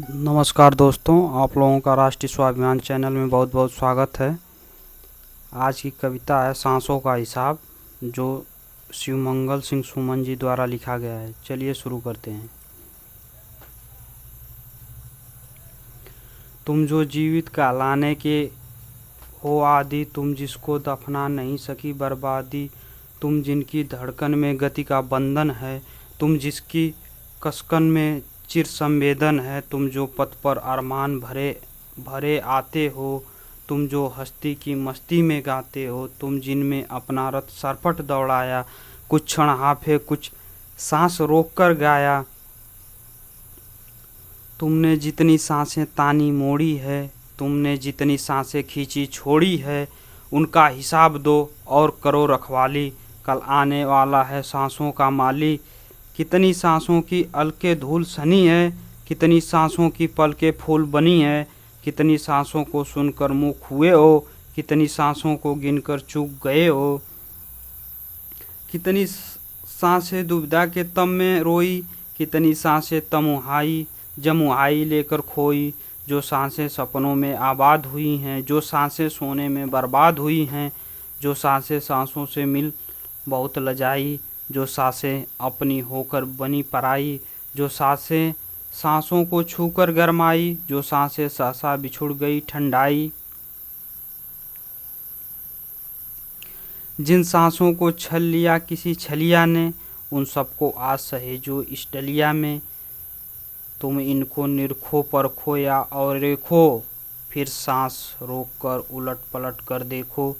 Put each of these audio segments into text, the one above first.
नमस्कार दोस्तों, आप लोगों का राष्ट्रीय स्वाभिमान चैनल में बहुत बहुत स्वागत है। आज की कविता है सांसों का हिसाब, जो शिवमंगल सिंह सुमन जी द्वारा लिखा गया है। चलिए शुरू करते हैं। तुम जो जीवित कहलाने के हो आदि, तुम जिसको दफना नहीं सकी बर्बादी, तुम जिनकी धड़कन में गति का बंधन है, तुम जिसकी कसकन में चिर संवेदन है, तुम जो पथ पर अरमान भरे भरे आते हो, तुम जो हस्ती की मस्ती में गाते हो, तुम जिनमें अपना रथ सरपट दौड़ाया, कुछ क्षण हाफे कुछ सांस रोक कर गाया, तुमने जितनी सांसें तानी मोड़ी है, तुमने जितनी सांसें खींची छोड़ी है, उनका हिसाब दो और करो रखवाली, कल आने वाला है सांसों का माली। कितनी सांसों की अलके धूल सनी है, कितनी सांसों की पलके फूल बनी है, कितनी सांसों को सुनकर मुँह खुए हो, कितनी सांसों को गिनकर चूक गए हो, कितनी सांसें दुविधा के तम में रोई, कितनी सांसें तमुहाई जमुहाई लेकर खोई, जो सांसें सपनों में आबाद हुई हैं, जो सांसें सोने में बर्बाद हुई हैं, जो सांसें सांसों से मिल बहुत लजाई, जो सांसें अपनी होकर बनी पराई, जो सांसें सांसों को छूकर गरमाई, जो सांसें सहसा बिछुड़ गई ठंडाई। जिन सांसों को छल लिया किसी छलिया ने, उन सबको आज सहेजो इस डलिया में। तुम इनको निरखो परखो या और रेखो, फिर सांस रोक कर उलट पलट कर देखो।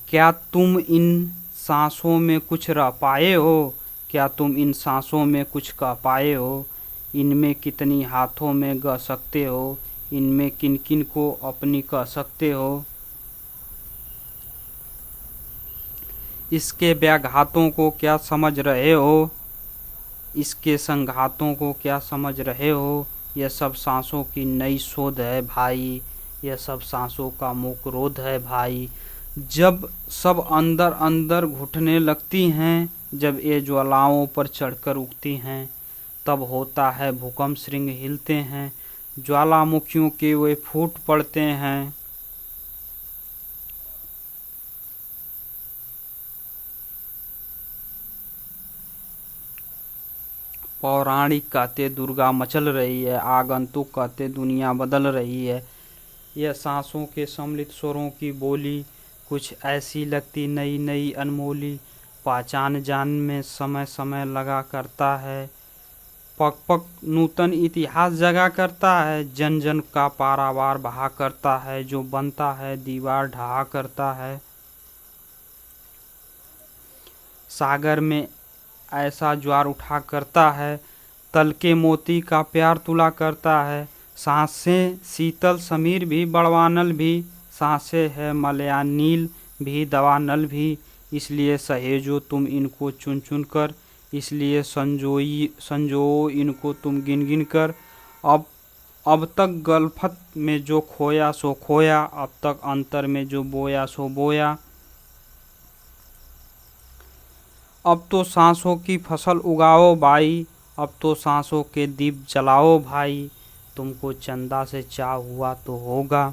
क्या तुम इन सांसों में कुछ रह पाए हो, क्या तुम इन सांसों में कुछ कह पाए हो, इनमें कितनी हाथों में ग सकते हो, इनमें किन किन को अपनी कह सकते हो। इसके व्याघातों को क्या समझ रहे हो, इसके संघातों को क्या समझ रहे हो। यह सब सांसों की नई शोध है भाई, यह सब सांसों का मूक रोध है भाई। जब सब अंदर अंदर घुटने लगती हैं, जब ये ज्वालाओं पर चढ़कर उगती हैं, तब होता है भूकंप, श्रृंग हिलते हैं, ज्वालामुखियों के वे फूट पड़ते हैं। पौराणिक कहते दुर्गा मचल रही है, आगंतुक कहते दुनिया बदल रही है। यह सांसों के सम्मिलित स्वरों की बोली कुछ ऐसी लगती नई नई अनमोली, पहचान जान में समय समय लगा करता है, पग पग नूतन इतिहास जगा करता है, जन जन का पारावार बहा करता है, जो बनता है दीवार ढहा करता है। सागर में ऐसा ज्वार उठा करता है, तल के मोती का प्यार तुला करता है। सांसें शीतल समीर भी बड़वानल भी, सांसें है मलया नील भी दवानल भी, इसलिए सहेजो तुम इनको चुन चुन कर, इसलिए संजो इनको तुम गिन गिन कर। अब तक गलफत में जो खोया सो खोया, अब तक अंतर में जो बोया सो बोया। अब तो सांसों की फसल उगाओ भाई, अब तो सांसों के दीप जलाओ भाई। तुमको चंदा से चाह हुआ तो होगा,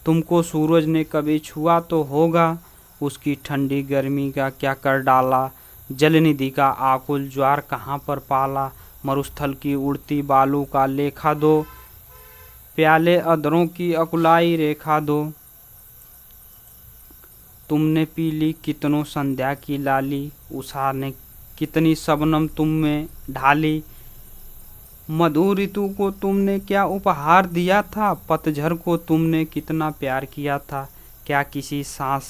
तुमको सूरज ने कभी छुआ तो होगा, उसकी ठंडी गर्मी का क्या कर डाला, जलनिधि का आकुल ज्वार कहाँ पर पाला। मरुस्थल की उड़ती बालू का लेखा दो, प्याले अधरों की अकुलाई रेखा दो। तुमने पी ली कितनों संध्या की लाली, उषा ने कितनी शबनम तुम में ढाली। मधुर ऋतु को तुमने क्या उपहार दिया था, पतझड़ को तुमने कितना प्यार किया था। क्या किसी सांस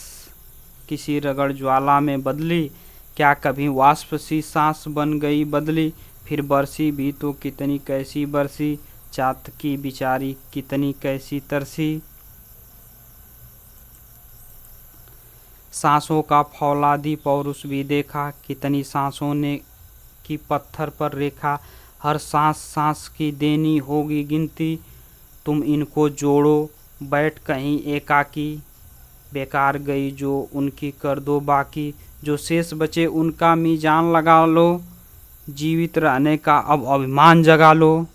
किसी रगड़ ज्वाला में बदली, क्या कभी वाष्प सी सांस बन गई बदली। फिर बरसी भी तो कितनी कैसी बरसी, चात की बिचारी कितनी कैसी तरसी। सांसों का फौलादी पौरुष भी देखा, कितनी सांसों ने की पत्थर पर रेखा। हर सांस सांस की देनी होगी गिनती, तुम इनको जोड़ो बैठ कहीं एकाकी। बेकार गई जो उनकी कर दो बाकी, जो शेष बचे उनका मीजान लगा लो, जीवित रहने का अब अभिमान जगा लो।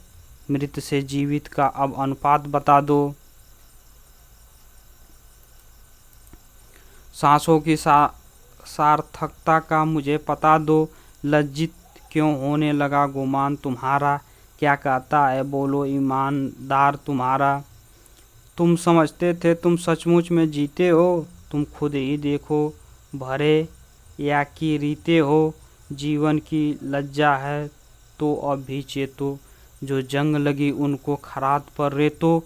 मृत से जीवित का अब अनुपात बता दो। सांसों की सार्थकता का मुझे पता दो। लज्जित क्यों होने लगा गुमान तुम्हारा, क्या कहता है बोलो ईमानदार तुम्हारा। तुम समझते थे तुम सचमुच में जीते हो, तुम खुद ही देखो भरे या कि रीते हो। जीवन की लज्जा है तो अब भी चेतो, जो जंग लगी उनको खरात पर रेतो।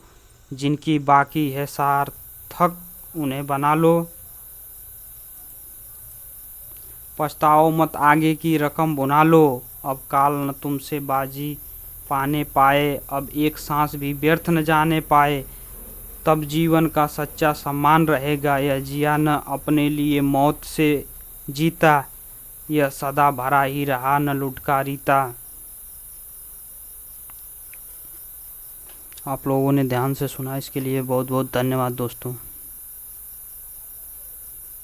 जिनकी बाकी है सार्थक उन्हें बना लो। पछताओ मत आगे की रकम बुना लो, अब काल न तुमसे बाजी पाने पाए। अब एक सांस भी व्यर्थ न जाने पाए, तब जीवन का सच्चा सम्मान रहेगा। यह जिया न अपने लिए मौत से जीता, यह सदा भरा ही रहा न लुटका रीता। आप लोगों ने ध्यान से सुना, इसके लिए बहुत बहुत धन्यवाद दोस्तों।